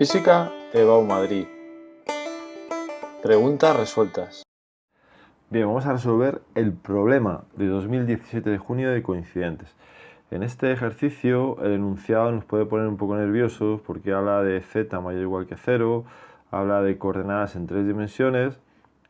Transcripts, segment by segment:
Física EBAU Madrid. Preguntas resueltas. Bien, vamos a resolver el problema de 2017 de junio de coincidentes. En este ejercicio el enunciado nos puede poner un poco nerviosos porque habla de z mayor o igual que 0, habla de coordenadas en 3 dimensiones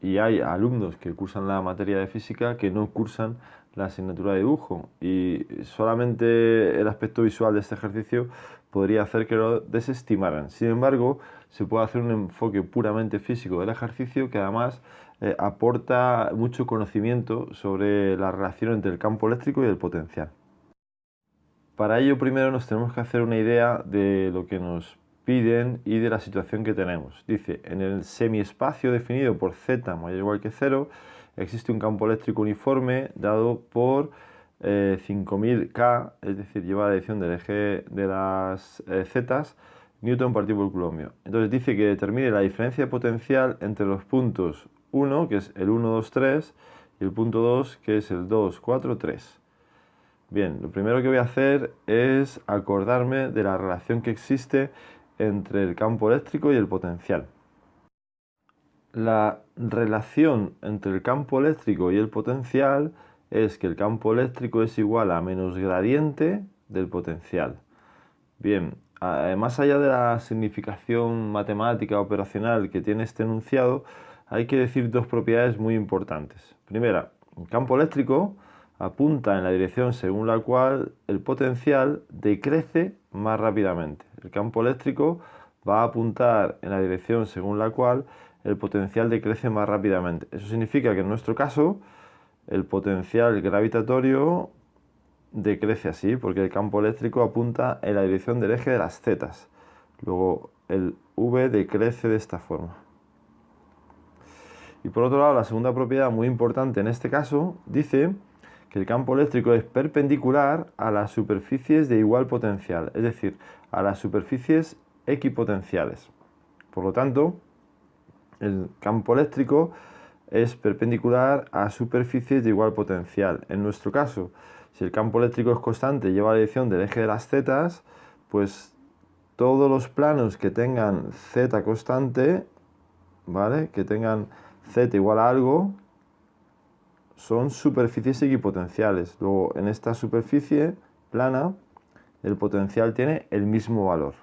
y hay alumnos que cursan la materia de física que no cursan la asignatura de dibujo y solamente el aspecto visual de este ejercicio podría hacer que lo desestimaran. Sin embargo, se puede hacer un enfoque puramente físico del ejercicio que además aporta mucho conocimiento sobre la relación entre el campo eléctrico y el potencial. Para ello primero nos tenemos que hacer una idea de lo que nos piden y de la situación que tenemos. Dice, en el semiespacio definido por z mayor o igual que 0 existe un campo eléctrico uniforme dado por 5000 K, es decir, lleva la dirección del eje de las zetas, Newton partido por Coulomb. Entonces dice que determine la diferencia de potencial entre los puntos 1, que es el 1, 2, 3, y el punto 2, que es el 2, 4, 3. Bien, lo primero que voy a hacer es acordarme de la relación que existe entre el campo eléctrico y el potencial. La relación entre el campo eléctrico y el potencial es que el campo eléctrico es igual a menos gradiente del potencial. Bien, más allá de la significación matemática operacional que tiene este enunciado, hay que decir dos propiedades muy importantes. Primera, el campo eléctrico apunta en la dirección según la cual el potencial decrece más rápidamente. El campo eléctrico va a apuntar en la dirección según la cual el potencial decrece más rápidamente. Eso significa que en nuestro caso el potencial gravitatorio decrece así, porque el campo eléctrico apunta en la dirección del eje de las zetas. Luego el V decrece de esta forma. Y por otro lado, la segunda propiedad muy importante en este caso dice que el campo eléctrico es perpendicular a las superficies de igual potencial, es decir, a las superficies equipotenciales. Por lo tanto, el campo eléctrico es perpendicular a superficies de igual potencial. En nuestro caso, si el campo eléctrico es constante y lleva la dirección del eje de las zetas, pues todos los planos que tengan z constante, ¿vale?, que tengan z igual a algo, son superficies equipotenciales. Luego, en esta superficie plana, el potencial tiene el mismo valor.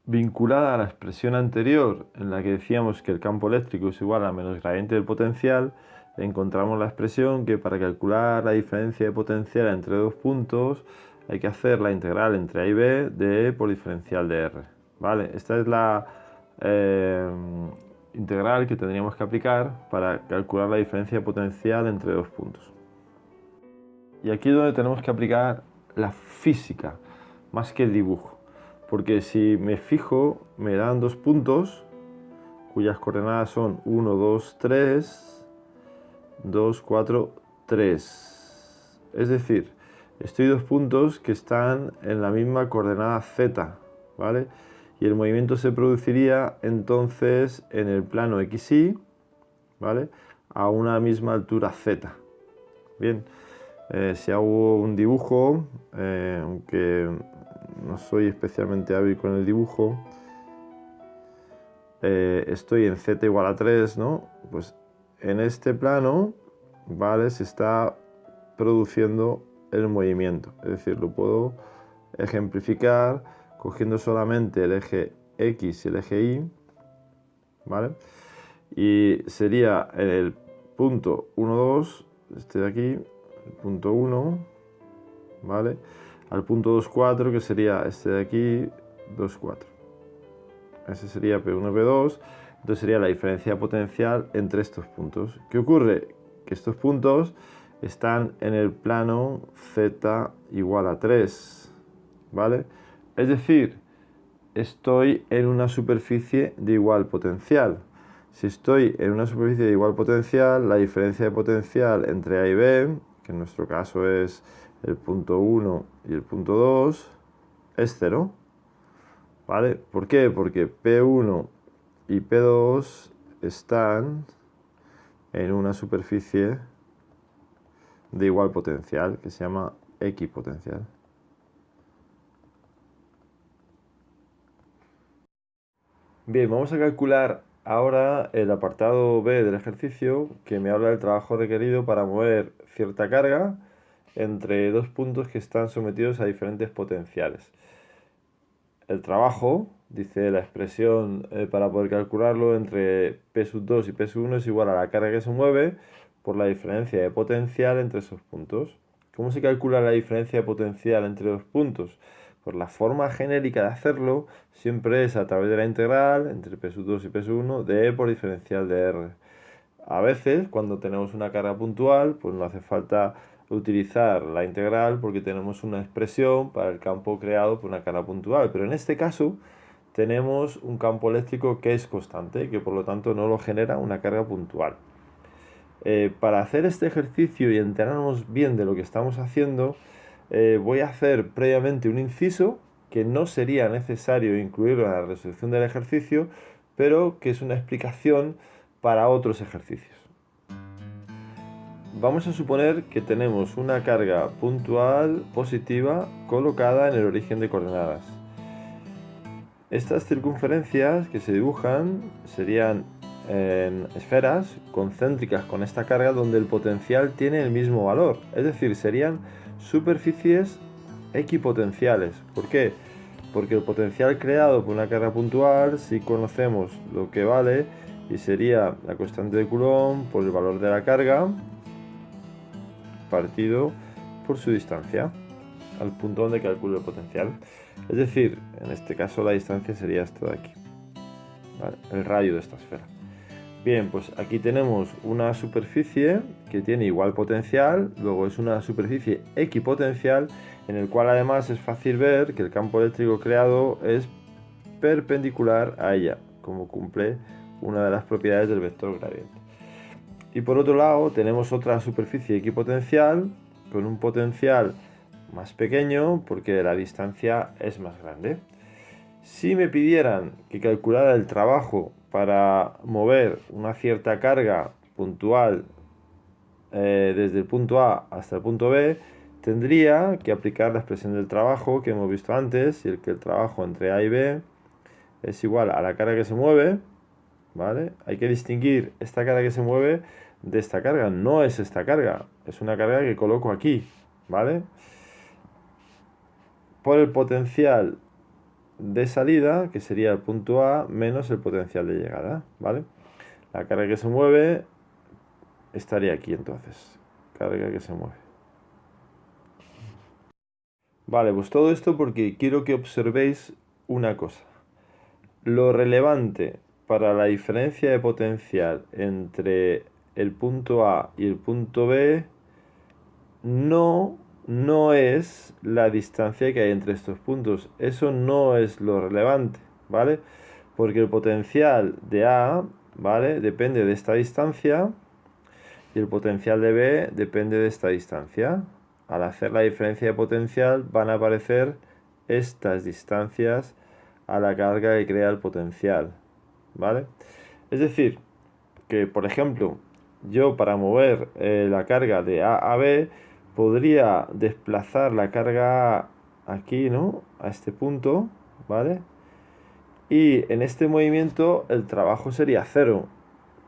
Vinculada a la expresión anterior, en la que decíamos que el campo eléctrico es igual a menos gradiente del potencial, encontramos la expresión que para calcular la diferencia de potencial entre dos puntos hay que hacer la integral entre A y B de E por diferencial de R. ¿Vale? Esta es la integral que tendríamos que aplicar para calcular la diferencia de potencial entre dos puntos. Y aquí es donde tenemos que aplicar la física, más que el dibujo. Porque si me fijo, me dan dos puntos cuyas coordenadas son 1, 2, 3, 2, 4, 3. Es decir, estoy dos puntos que están en la misma coordenada z, ¿vale? Y el movimiento se produciría entonces en el plano XY, ¿vale?, a una misma altura z. Bien, si hago un dibujo, aunque no soy especialmente hábil con el dibujo, estoy en z igual a 3, ¿no? Pues en este plano, ¿vale?, se está produciendo el movimiento. Es decir, lo puedo ejemplificar cogiendo solamente el eje X y el eje Y, ¿vale? Y sería en el punto 1, 2, este de aquí, el punto 1, ¿vale?, al punto 2, 4, que sería este de aquí, 2, 4. Ese sería P1, P2. Entonces sería la diferencia potencial entre estos puntos. ¿Qué ocurre? Que estos puntos están en el plano z igual a 3, ¿vale? Es decir, estoy en una superficie de igual potencial. Si estoy en una superficie de igual potencial, la diferencia de potencial entre A y B, que en nuestro caso es el punto 1 y el punto 2, es 0. ¿Vale? ¿Por qué? Porque P1 y P2 están en una superficie de igual potencial, que se llama equipotencial. Bien, vamos a calcular ahora el apartado B del ejercicio que me habla del trabajo requerido para mover cierta carga entre dos puntos que están sometidos a diferentes potenciales. El trabajo, dice la expresión para poder calcularlo, entre P2 y P1 es igual a la carga que se mueve por la diferencia de potencial entre esos puntos. ¿Cómo se calcula la diferencia de potencial entre dos puntos? Pues la forma genérica de hacerlo siempre es a través de la integral entre P2 y P1 de E por diferencial de R. A veces, cuando tenemos una carga puntual, pues no hace falta utilizar la integral porque tenemos una expresión para el campo creado por una carga puntual. Pero en este caso tenemos un campo eléctrico que es constante, que por lo tanto no lo genera una carga puntual. Para hacer este ejercicio y enterarnos bien de lo que estamos haciendo, voy a hacer previamente un inciso que no sería necesario incluirlo en la resolución del ejercicio, pero que es una explicación para otros ejercicios. Vamos a suponer que tenemos una carga puntual positiva colocada en el origen de coordenadas. Estas circunferencias que se dibujan serían en esferas concéntricas con esta carga donde el potencial tiene el mismo valor, es decir, serían superficies equipotenciales. ¿Por qué? Porque el potencial creado por una carga puntual, si conocemos lo que vale, y sería la constante de Coulomb por el valor de la carga partido por su distancia al punto donde calculo el potencial. Es decir, en este caso la distancia sería esto de aquí, ¿vale? El radio de esta esfera. Bien, pues aquí tenemos una superficie que tiene igual potencial, luego es una superficie equipotencial en el cual además es fácil ver que el campo eléctrico creado es perpendicular a ella, como cumple una de las propiedades del vector gradiente. Y por otro lado tenemos otra superficie equipotencial con un potencial más pequeño porque la distancia es más grande. Si me pidieran que calculara el trabajo para mover una cierta carga puntual desde el punto A hasta el punto B, tendría que aplicar la expresión del trabajo que hemos visto antes, y el trabajo entre A y B es igual a la carga que se mueve, ¿vale? Hay que distinguir esta carga que se mueve de esta carga. No es esta carga, es una carga que coloco aquí, ¿vale? Por el potencial de salida, que sería el punto A, menos el potencial de llegada, ¿vale? La carga que se mueve estaría aquí entonces, carga que se mueve. Vale, pues todo esto porque quiero que observéis una cosa. Lo relevante para la diferencia de potencial entre el punto A y el punto B no es la distancia que hay entre estos puntos. Eso no es lo relevante, ¿vale? Porque el potencial de A, ¿vale?, depende de esta distancia y el potencial de B depende de esta distancia. Al hacer la diferencia de potencial van a aparecer estas distancias a la carga que crea el potencial, ¿vale? Es decir, que por ejemplo, yo para mover la carga de A a B podría desplazar la carga A aquí, ¿no?, a este punto, ¿vale? Y en este movimiento el trabajo sería cero,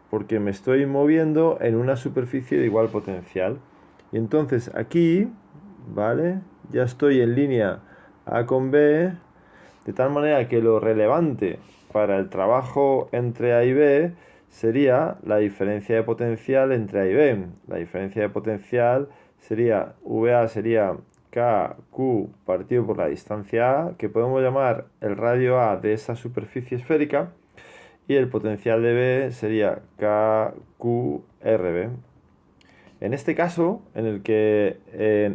porque me estoy moviendo en una superficie de igual potencial. Y entonces aquí, ¿vale?, ya estoy en línea A con B, de tal manera que lo relevante para el trabajo entre A y B sería la diferencia de potencial entre A y B. La diferencia de potencial sería VA sería KQ partido por la distancia A, que podemos llamar el radio A de esa superficie esférica, y el potencial de B sería KQRB. En este caso, en el que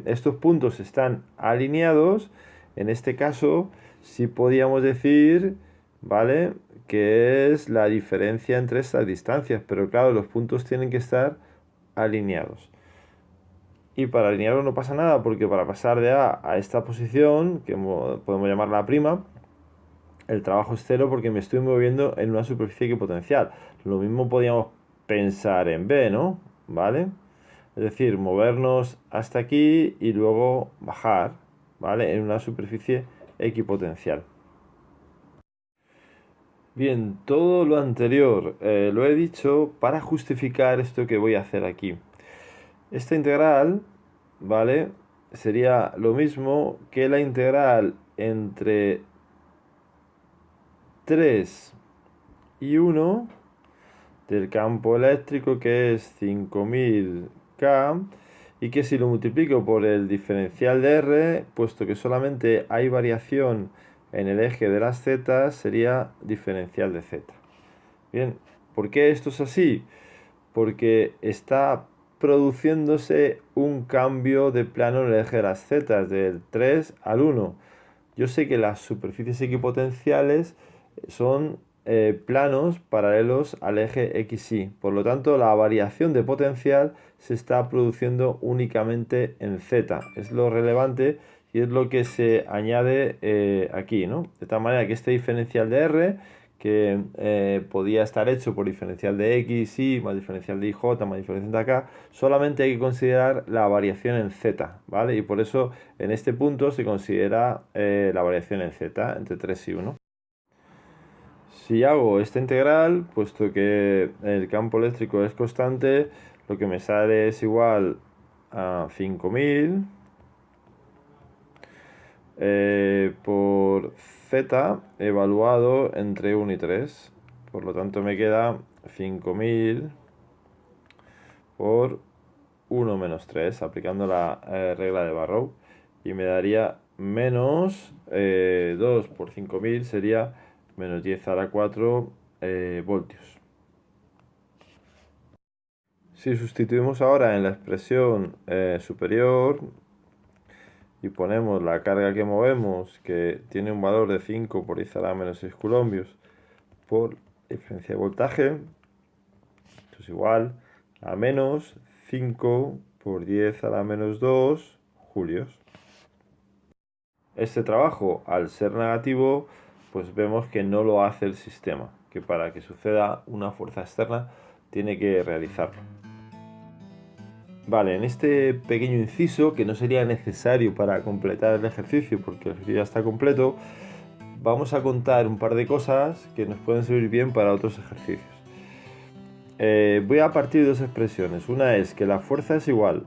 estos puntos están alineados, en este caso sí podríamos decir, ¿vale?, que es la diferencia entre estas distancias, pero claro, los puntos tienen que estar alineados. Y para alinearlo no pasa nada, porque para pasar de A a esta posición, que podemos llamarla prima, el trabajo es cero porque me estoy moviendo en una superficie equipotencial. Lo mismo podríamos pensar en B, ¿no? ¿Vale? Es decir, movernos hasta aquí y luego bajar, ¿vale?, en una superficie equipotencial. Bien, todo lo anterior lo he dicho para justificar esto que voy a hacer aquí. Esta integral, ¿vale? Sería lo mismo que la integral entre 3 y 1 del campo eléctrico, que es 5000K, y que si lo multiplico por el diferencial de R, puesto que solamente hay variación en el eje de las z, sería diferencial de z. Bien, ¿por qué esto es así? Porque está produciéndose un cambio de plano en el eje de las z, del 3 al 1. Yo sé que las superficies equipotenciales son planos paralelos al eje XY. Por lo tanto, la variación de potencial se está produciendo únicamente en Z. Es lo relevante y es lo que se añade aquí, ¿no? De tal manera que este diferencial de R, que podía estar hecho por diferencial de X, Y, más diferencial de IJ, más diferencial de K, solamente hay que considerar la variación en Z, ¿vale? Y por eso en este punto se considera la variación en Z entre 3 y 1. Si hago esta integral, puesto que el campo eléctrico es constante, lo que me sale es igual a 5000 por z evaluado entre 1 y 3. Por lo tanto me queda 5000 por 1 menos 3, aplicando la regla de Barrow. Y me daría menos 2 por 5000 sería menos 10 a la 4 voltios. Si sustituimos ahora en la expresión superior y ponemos la carga que movemos, que tiene un valor de 5 por 10 a la menos 6 coulombios por diferencia de voltaje, esto es igual a menos 5 por 10 a la menos 2 julios. Este trabajo, al ser negativo, pues vemos que no lo hace el sistema, que para que suceda una fuerza externa tiene que realizarlo. Vale, en este pequeño inciso, que no sería necesario para completar el ejercicio, porque el ejercicio ya está completo, vamos a contar un par de cosas que nos pueden servir bien para otros ejercicios. Voy a partir de dos expresiones. Una es que la fuerza es igual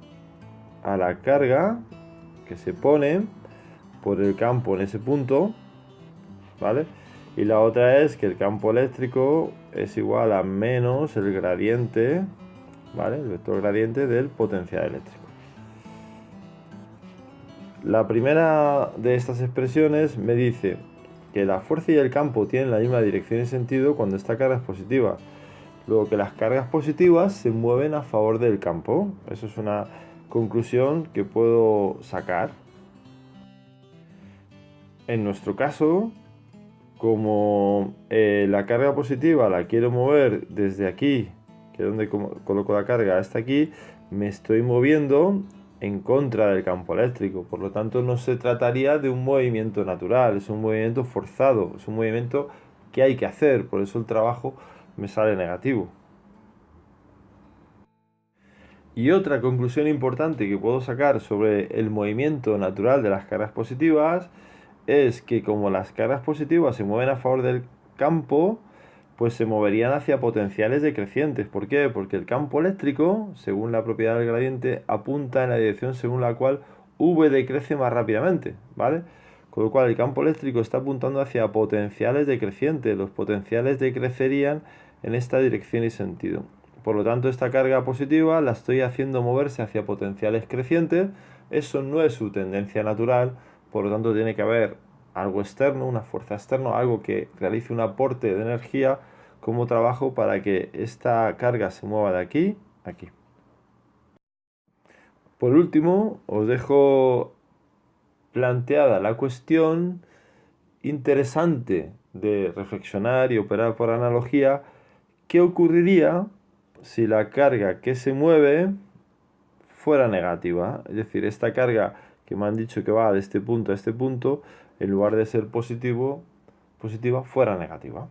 a la carga que se pone por el campo en ese punto, ¿vale? Y la otra es que el campo eléctrico es igual a menos el gradiente, ¿vale? El vector gradiente del potencial eléctrico. La primera de estas expresiones me dice que la fuerza y el campo tienen la misma dirección y sentido cuando esta carga es positiva. Luego que las cargas positivas se mueven a favor del campo. Eso es una conclusión que puedo sacar. En nuestro caso, como la carga positiva la quiero mover desde aquí, que es donde coloco la carga, hasta aquí, me estoy moviendo en contra del campo eléctrico. Por lo tanto, no se trataría de un movimiento natural, es un movimiento forzado, es un movimiento que hay que hacer. Por eso el trabajo me sale negativo. Y otra conclusión importante que puedo sacar sobre el movimiento natural de las cargas positivas es que como las cargas positivas se mueven a favor del campo, pues se moverían hacia potenciales decrecientes. ¿Por qué? Porque el campo eléctrico, según la propiedad del gradiente, apunta en la dirección según la cual V decrece más rápidamente, ¿vale? Con lo cual el campo eléctrico está apuntando hacia potenciales decrecientes. Los potenciales decrecerían en esta dirección y sentido. Por lo tanto, esta carga positiva la estoy haciendo moverse hacia potenciales crecientes. Eso no es su tendencia natural. Por lo tanto, tiene que haber algo externo, una fuerza externa, algo que realice un aporte de energía como trabajo para que esta carga se mueva de aquí a aquí. Por último, os dejo planteada la cuestión interesante de reflexionar y operar por analogía. ¿Qué ocurriría si la carga que se mueve fuera negativa? Es decir, esta carga que me han dicho que va de este punto a este punto, en lugar de ser positiva, fuera negativa.